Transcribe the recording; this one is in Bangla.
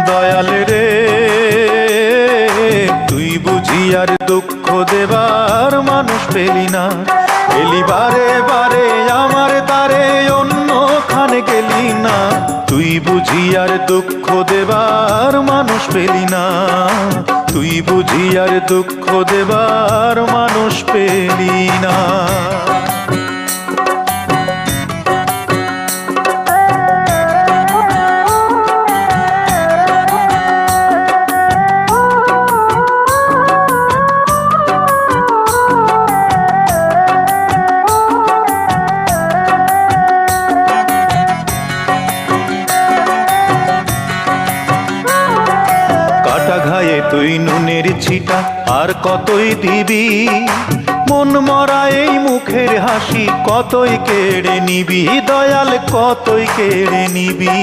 দয়াল রে তুই বুঝি আর দুঃখ দেবার মানুষ পেলি না, এলি বারে বারে আমার তারে অন্যখানে গেলি না। তুই বুঝি আর দুঃখ দেবার মানুষ পেলি না, তুই বুঝি আর দুঃখ দেবার মানুষ পেলি না। ঘায়ে তুই নুনের ছিটা আর কতই দিবি, মন মরা এই মুখের হাসি কতই কেড়ে নিবি, দয়াল কতই কেড়ে নিবি।